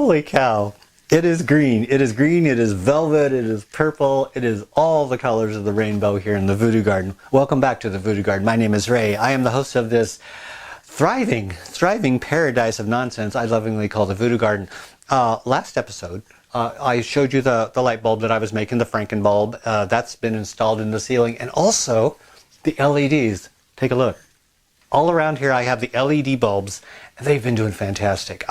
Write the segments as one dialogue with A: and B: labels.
A: Holy cow. It is green. It is green. It is velvet. It is purple. It is all the colors of the rainbow here in the Voodoo Garden. Welcome back to the Voodoo Garden. My name is Ray. I am the host of this thriving paradise of nonsense I lovingly call the Voodoo Garden. Last episode, I showed you the light bulb that I was making, the Franken bulb. That's been installed in the ceiling. And also the LEDs. Take a look. All around here I have the LED bulbs, and they've been doing fantastic.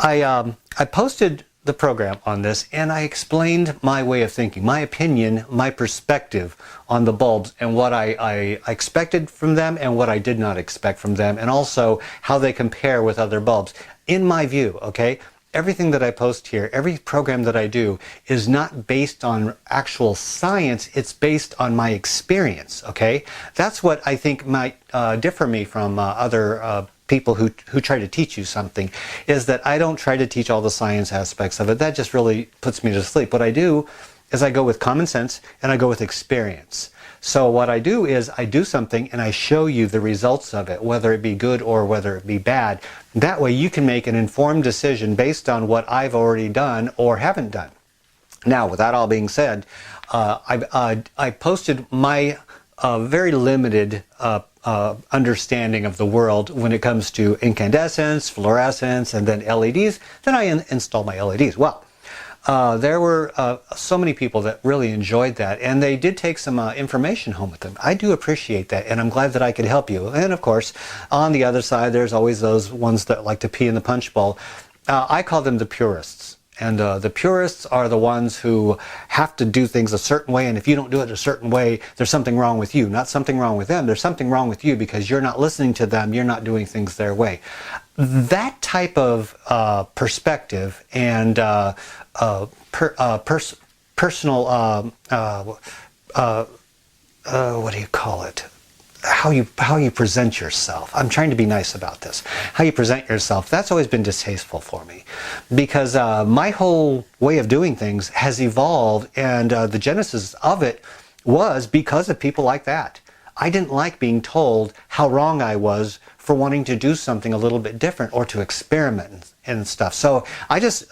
A: I posted the program on this, and I explained my way of thinking, my opinion, my perspective on the bulbs, and what I expected from them and what I did not expect from them, and also how they compare with other bulbs. In my view, okay, everything that I post here, every program that I do is not based on actual science, it's based on my experience, okay? That's what I think might differ me from other people who try to teach you something, is that I don't try to teach all the science aspects of it. That just really puts me to sleep. What I do is I go with common sense and I go with experience. So what I do is I do something and I show you the results of it, whether it be good or whether it be bad. That way you can make an informed decision based on what I've already done or haven't done. Now, with that all being said, I posted my very limited understanding of the world when it comes to incandescence, fluorescence, and then LEDs. Then I installed my LEDs. Well, there were so many people that really enjoyed that, and they did take some information home with them. I do appreciate that, and I'm glad that I could help you. And of course, on the other side, there's always those ones that like to pee in the punch bowl. I call them the purists. And the purists are the ones who have to do things a certain way, and if you don't do it a certain way, there's something wrong with you. Not something wrong with them, there's something wrong with you because you're not listening to them, you're not doing things their way. That type of perspective and personal, what do you call it? How you present yourself. I'm trying to be nice about this. How you present yourself, that's always been distasteful for me, because my whole way of doing things has evolved, and the genesis of it was because of people like that. I didn't like being told how wrong I was for wanting to do something a little bit different or to experiment and stuff. So I just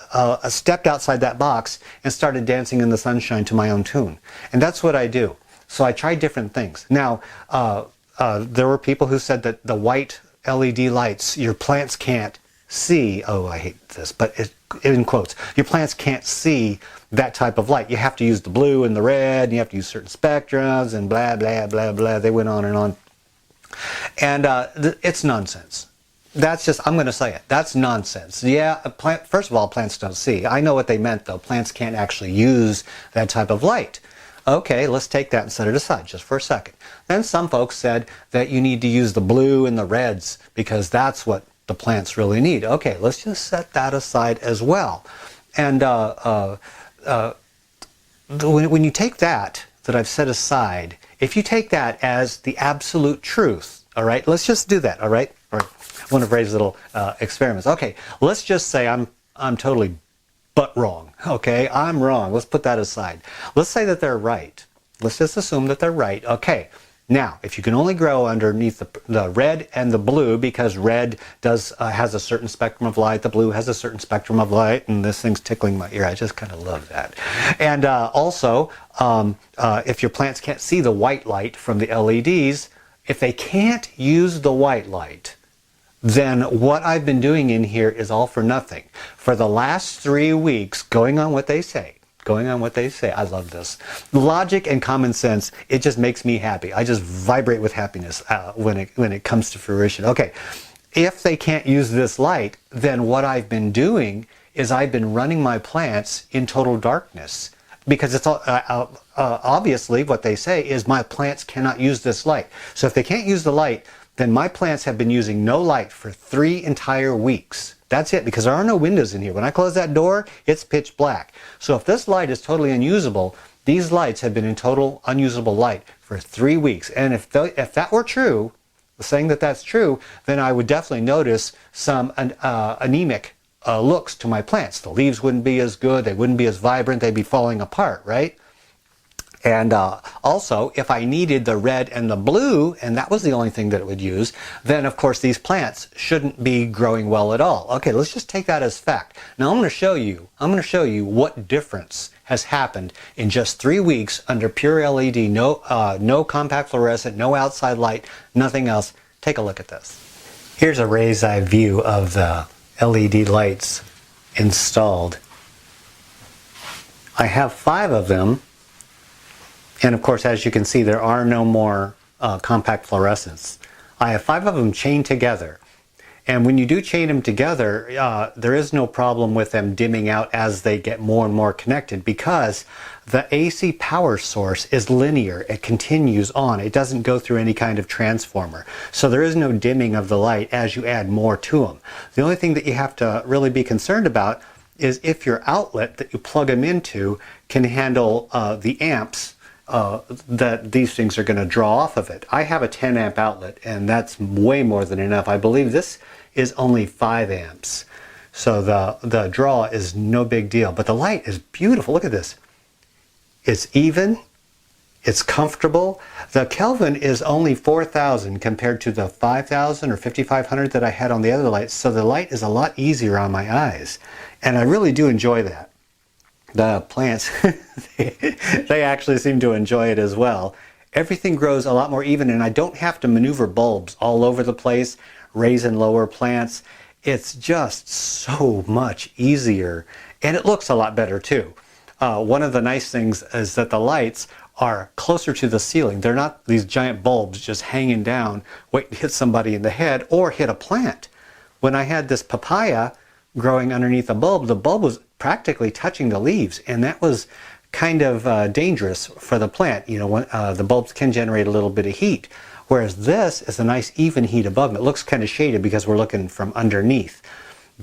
A: stepped outside that box and started dancing in the sunshine to my own tune. And that's what I do. So I tried different things. Now, there were people who said that the white LED lights, your plants can't see. Oh, I hate this, but in quotes, your plants can't see that type of light. You have to use the blue and the red, and you have to use certain spectrums and blah, blah, blah, blah. They went on and on. And it's nonsense. That's just, I'm going to say it. That's nonsense. Yeah, first of all, plants don't see. I know what they meant, though. Plants can't actually use that type of light. Okay, let's take that and set it aside just for a second. Then some folks said that you need to use the blue and the reds because that's what the plants really need. Okay, let's just set that aside as well. And when you take that I've set aside, if you take that as the absolute truth, all right, let's just do that, all right? All right. One of Ray's little experiments. Okay, let's just say I'm totally but wrong. Okay, I'm wrong. Let's put that aside. Let's say that they're right. Let's just assume that they're right. Okay, now, if you can only grow underneath the red and the blue, because red has a certain spectrum of light, the blue has a certain spectrum of light, and this thing's tickling my ear. I just kind of love that. And also, if your plants can't see the white light from the LEDs, if they can't use the white light, then what I've been doing in here is all for nothing. For the last 3 weeks, going on what they say, I love this. Logic and common sense, it just makes me happy. I just vibrate with happiness when it comes to fruition. Okay, if they can't use this light, then what I've been doing is I've been running my plants in total darkness. Because it's obviously what they say is my plants cannot use this light. So if they can't use the light, then my plants have been using no light for 3 entire weeks. That's it, because there are no windows in here. When I close that door, it's pitch black. So if this light is totally unusable, these lights have been in total unusable light for 3 weeks. And if that were true, saying that that's true, then I would definitely notice some anemic looks to my plants. The leaves wouldn't be as good, they wouldn't be as vibrant, they'd be falling apart, right? And also, if I needed the red and the blue, and that was the only thing that it would use, then of course these plants shouldn't be growing well at all. Okay, let's just take that as fact. Now I'm going to show you what difference has happened in just 3 weeks under pure LED, no compact fluorescent, no outside light, nothing else. Take a look at this. Here's a raised eye view of the LED lights installed. I have 5 of them. And of course, as you can see, there are no more compact fluorescents. I have 5 of them chained together. And when you do chain them together, there is no problem with them dimming out as they get more and more connected, because the AC power source is linear. It continues on. It doesn't go through any kind of transformer. So there is no dimming of the light as you add more to them. The only thing that you have to really be concerned about is if your outlet that you plug them into can handle the amps that these things are going to draw off of it. I have a 10 amp outlet, and that's way more than enough. I believe this is only 5 amps. So the draw is no big deal, but the light is beautiful. Look at this. It's even, it's comfortable. The Kelvin is only 4,000 compared to the 5,000 or 5,500 that I had on the other lights. So the light is a lot easier on my eyes, and I really do enjoy that. The plants, they actually seem to enjoy it as well. Everything grows a lot more even, and I don't have to maneuver bulbs all over the place, raise and lower plants. It's just so much easier, and it looks a lot better too. One of the nice things is that the lights are closer to the ceiling. They're not these giant bulbs just hanging down, waiting to hit somebody in the head or hit a plant. When I had this papaya growing underneath the bulb was practically touching the leaves, and that was kind of dangerous for the plant. You know, when, the bulbs can generate a little bit of heat, whereas this is a nice even heat above them. It looks kind of shaded because we're looking from underneath,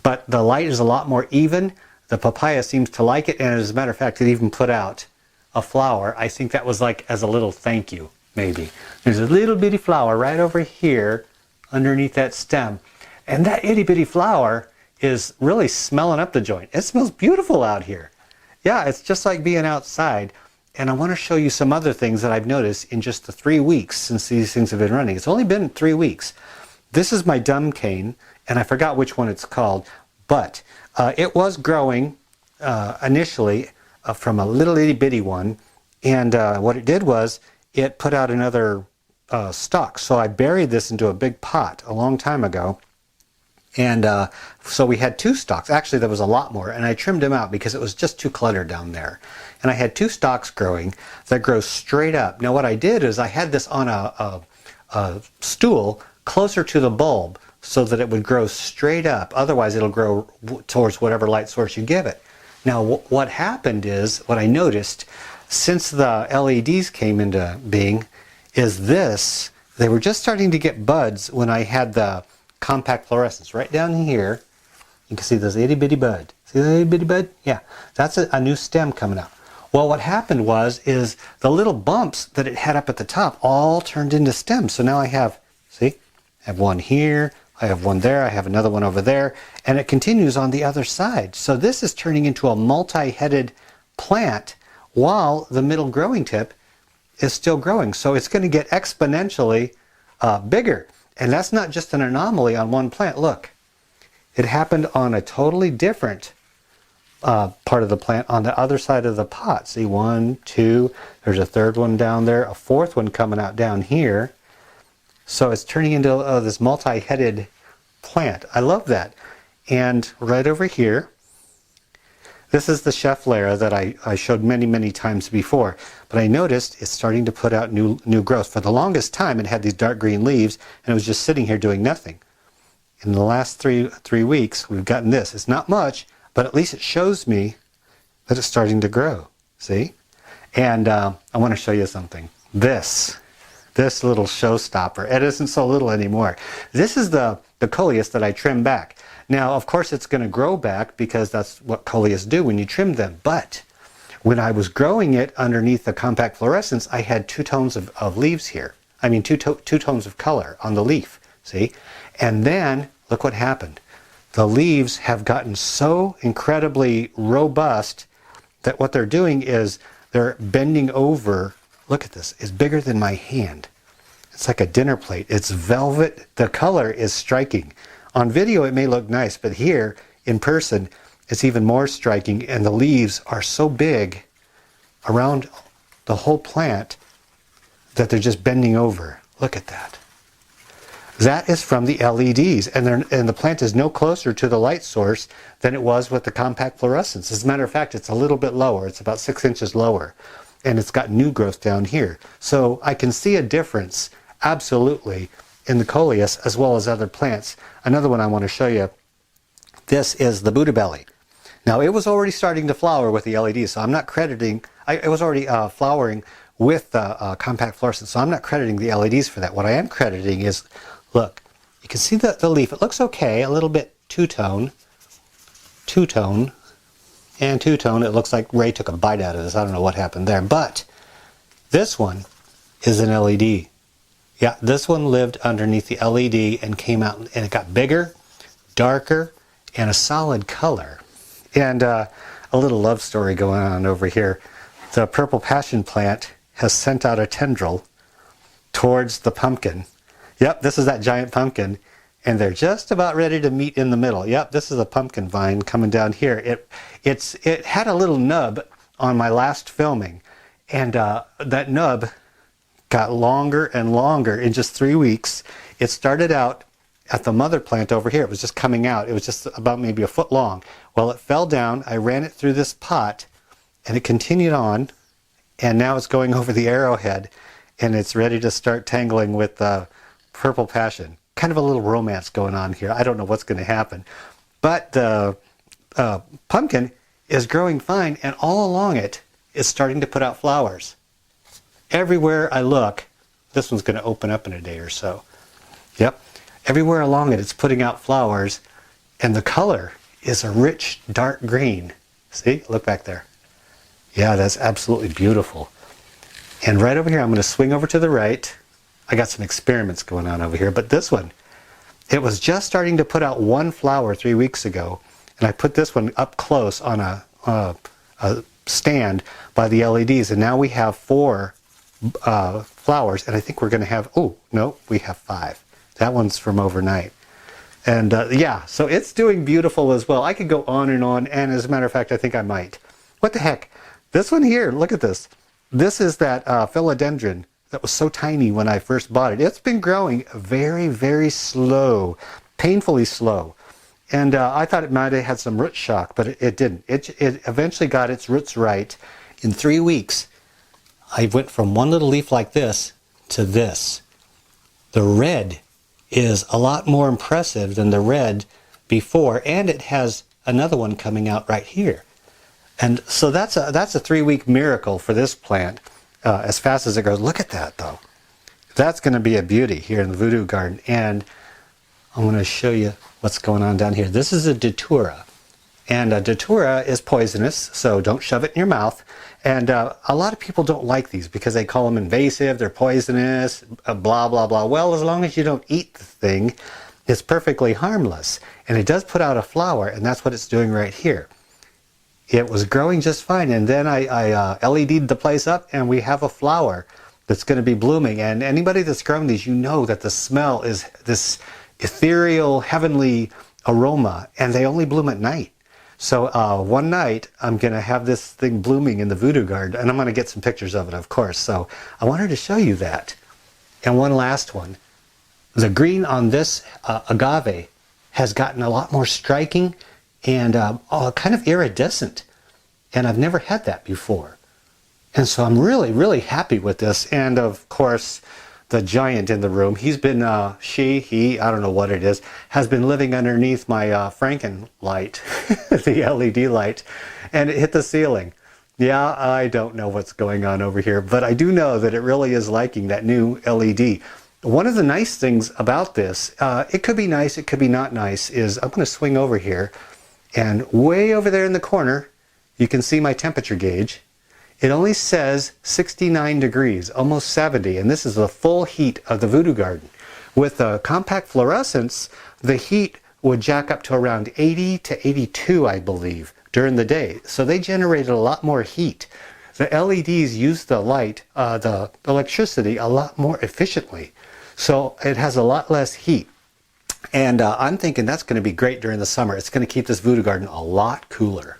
A: but the light is a lot more even. The papaya seems to like it, and as a matter of fact, it even put out a flower. I think that was like as a little thank you, maybe. There's a little bitty flower right over here underneath that stem, and that itty bitty flower is really smelling up the joint. It smells beautiful out here. Yeah, it's just like being outside. And I want to show you some other things that I've noticed in just the 3 weeks since these things have been running. It's only been 3 weeks. This is my dumb cane, and I forgot which one it's called, but it was growing initially from a little itty bitty one, and what it did was it put out another stalk. So I buried this into a big pot a long time ago. And so we had 2 stalks. Actually, there was a lot more, and I trimmed them out because it was just too cluttered down there. And I had 2 stalks growing that grow straight up. Now what I did is I had this on a stool closer to the bulb so that it would grow straight up. Otherwise, it'll grow towards whatever light source you give it. Now what happened is, what I noticed since the LEDs came into being is this. They were just starting to get buds when I had the compact fluorescence right down here. You can see this itty bitty bud. See the itty bitty bud? Yeah, that's a new stem coming out. Well, what happened is the little bumps that it had up at the top all turned into stems. So now I have, see, I have one here, I have one there, I have another one over there, and it continues on the other side. So this is turning into a multi-headed plant while the middle growing tip is still growing. So it's going to get exponentially bigger. And that's not just an anomaly on one plant. Look, it happened on a totally different part of the plant on the other side of the pot. See, 1, 2, there's a third one down there, a fourth one coming out down here. So it's turning into this multi-headed plant. I love that. And right over here, this is the chef Lara that I showed many, many times before. But I noticed it's starting to put out new growth. For the longest time, it had these dark green leaves, and it was just sitting here doing nothing. In the last three weeks, we've gotten this. It's not much, but at least it shows me that it's starting to grow. See? And I want to show you something. This little showstopper. It isn't so little anymore. This is the Coleus that I trimmed back. Now, of course, it's going to grow back because that's what Coleus do when you trim them. But when I was growing it underneath the compact fluorescence, I had 2 tones of leaves here. I mean, two tones of color on the leaf. See? And then, look what happened. The leaves have gotten so incredibly robust that what they're doing is they're bending over. Look at this. It's bigger than my hand. It's like a dinner plate. It's velvet. The color is striking. On video, it may look nice, but here in person, it's even more striking. And the leaves are so big around the whole plant that they're just bending over. Look at that. That is from the LEDs, and the plant is no closer to the light source than it was with the compact fluorescence. As a matter of fact, it's a little bit lower. It's about 6 inches lower, and it's got new growth down here. So I can see a difference, absolutely, in the Coleus as well as other plants. Another one I want to show you, this is the Buddha belly. Now, it was already starting to flower with the LEDs, so I'm not crediting, it was already flowering with the compact fluorescence, so I'm not crediting the LEDs for that. What I am crediting is, look, you can see the leaf. It looks okay, a little bit two-tone, and two-tone. It looks like Ray took a bite out of this. I don't know what happened there. But this one is an LED. Yeah, this one lived underneath the LED and came out, and it got bigger, darker, and a solid color. And a little love story going on over here. The purple passion plant has sent out a tendril towards the pumpkin. Yep, this is that giant pumpkin, and they're just about ready to meet in the middle. Yep, this is a pumpkin vine coming down here. It had a little nub on my last filming, and that nub got longer and longer in just 3 weeks. It started out at the mother plant over here. It was just coming out. It was just about maybe a foot long. Well, it fell down. I ran it through this pot, and it continued on, and now it's going over the arrowhead, and it's ready to start tangling with purple passion. Kind of a little romance going on here. I don't know what's going to happen. But the pumpkin is growing fine, and all along it is starting to put out flowers. Everywhere I look, this one's going to open up in a day or so. Yep. Everywhere along it, it's putting out flowers, and the color is a rich, dark green. See? Look back there. Yeah, that's absolutely beautiful. And right over here, I'm going to swing over to the right. I got some experiments going on over here, but this one, it was just starting to put out one flower 3 weeks ago, and I put this one up close on a stand by the LEDs, and now we have 4 flowers, and I think we're going to have, oh, no, we have 5. That one's from overnight. And yeah, so it's doing beautiful as well. I could go on, and as a matter of fact, I think I might. What the heck? This one here, look at this. This is that Philodendron that was so tiny when I first bought it. It's been growing very, very slow, painfully slow. And I thought it might have had some root shock, but it didn't. It eventually got its roots right. In 3 weeks, I went from one little leaf like this to this. The red is a lot more impressive than the red before, and it has another one coming out right here. And so that's a 3-week miracle for this plant, as fast as it grows. Look at that, though. That's going to be a beauty here in the Voodoo Garden. And I'm going to show you what's going on down here. This is a datura. And a datura is poisonous, so don't shove it in your mouth. And a lot of people don't like these because they call them invasive, they're poisonous, blah, blah, blah. Well, as long as you don't eat the thing, it's perfectly harmless. And it does put out a flower, and that's what it's doing right here. It was growing just fine, and then I LED'd the place up, and we have a flower that's going to be blooming. And anybody that's grown these, you know that the smell is this ethereal, heavenly aroma, and they only bloom at night. So one night, I'm going to have this thing blooming in the Voodoo Garden, and I'm going to get some pictures of it, of course. So I wanted to show you that. And one last one. The green on this agave has gotten a lot more striking and kind of iridescent. And I've never had that before. And so I'm really, really happy with this. And of course, the giant in the room, he's been, he, I don't know what it is, has been living underneath my Franken light, the LED light, and it hit the ceiling. Yeah, I don't know what's going on over here, but I do know that it really is liking that new LED. One of the nice things about this, it could be nice, it could be not nice, is I'm going to swing over here, and way over there in the corner, you can see my temperature gauge. It only says 69 degrees, almost 70, and this is the full heat of the Voodoo Garden. With the compact fluorescence, the heat would jack up to around 80 to 82, I believe, during the day. So they generated a lot more heat the LEDs use the light, the electricity a lot more efficiently. So it has a lot less heat. And I'm thinking that's going to be great during the summer. It's going to keep this Voodoo Garden a lot cooler.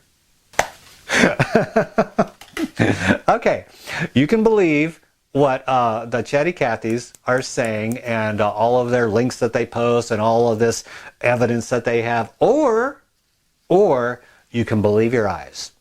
A: Okay, you can believe what the Chatty Cathys are saying and all of their links that they post and all of this evidence that they have, or you can believe your eyes.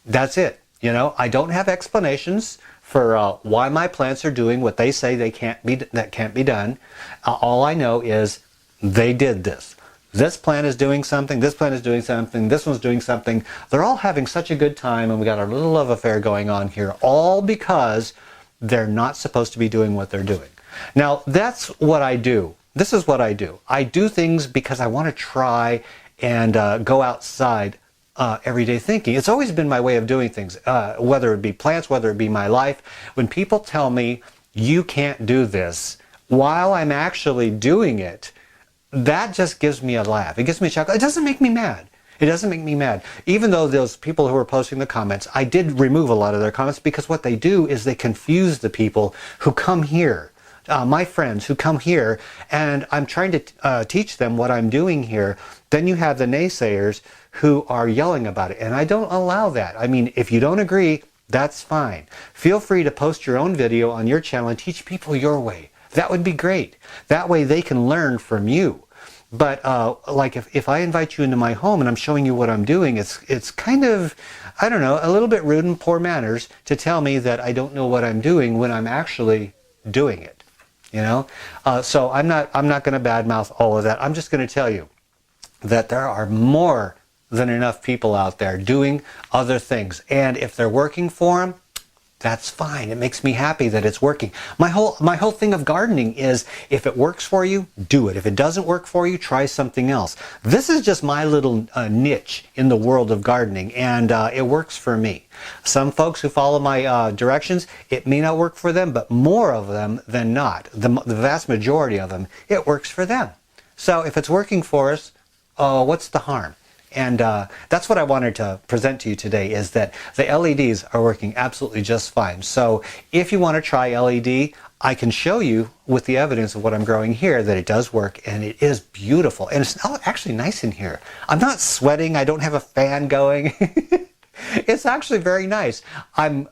A: That's it. You know, I don't have explanations for why my plants are doing what they say that can't be done. All I know is they did this. This plant is doing something, this plant is doing something, this one's doing something. They're all having such a good time, and we got our little love affair going on here, all because they're not supposed to be doing what they're doing. Now, that's what I do. This is what I do. I do things because I want to try and go outside everyday thinking. It's always been my way of doing things, whether it be plants, whether it be my life. When people tell me, you can't do this, while I'm actually doing it, that just gives me a laugh. It gives me a chuckle. It doesn't make me mad. It doesn't make me mad. Even though those people who are posting the comments, I did remove a lot of their comments, because what they do is they confuse the people who come here, my friends who come here, and I'm trying to teach them what I'm doing here. Then you have the naysayers who are yelling about it, and I don't allow that. I mean, if you don't agree, that's fine. Feel free to post your own video on your channel and teach people your way. That would be great. That way they can learn from you. But like if I invite you into my home and I'm showing you what I'm doing, it's kind of, I don't know, a little bit rude and poor manners to tell me that I don't know what I'm doing when I'm actually doing it. You know? So I'm not going to badmouth all of that. I'm just going to tell you that there are more than enough people out there doing other things. And if they're working for them, that's fine. It makes me happy that it's working. My whole thing of gardening is, if it works for you, do it. If it doesn't work for you, try something else. This is just my little niche in the world of gardening, and it works for me. Some folks who follow my directions, it may not work for them, but more of them than not, the vast majority of them, it works for them. So if it's working for us, what's the harm? And that's what I wanted to present to you today, is that the LEDs are working absolutely just fine. So if you want to try LED, I can show you with the evidence of what I'm growing here that it does work, and it is beautiful. And it's actually nice in here. I'm not sweating. I don't have a fan going. It's actually very nice. I'm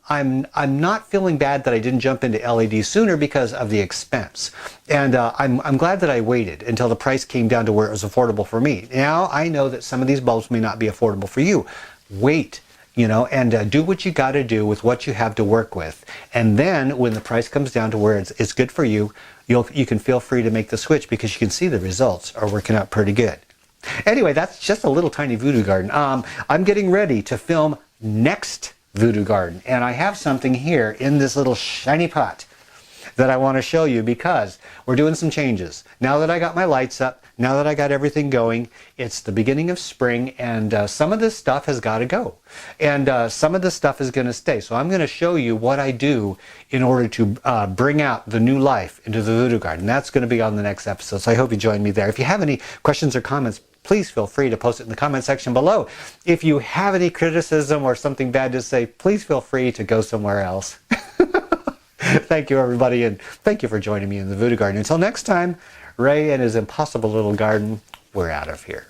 A: not feeling bad that I didn't jump into LED sooner because of the expense. And I'm glad that I waited until the price came down to where it was affordable for me. Now I know that some of these bulbs may not be affordable for you. Wait, you know, and do what you got to do with what you have to work with. And then when the price comes down to where it's good for you, you can feel free to make the switch, because you can see the results are working out pretty good. Anyway, that's just a little tiny Voodoo Garden. I'm getting ready to film next Voodoo Garden, and I have something here in this little shiny pot that I want to show you, because we're doing some changes. Now that I got my lights up, now that I got everything going, it's the beginning of spring, and some of this stuff has got to go, and some of this stuff is going to stay. So I'm going to show you what I do in order to bring out the new life into the Voodoo Garden. That's going to be on the next episode, so I hope you join me there. If you have any questions or comments, please feel free to post it in the comment section below. If you have any criticism or something bad to say, please feel free to go somewhere else. Thank you, everybody, and thank you for joining me in the Voodoo Garden. Until next time, Ray and his impossible little garden, we're out of here.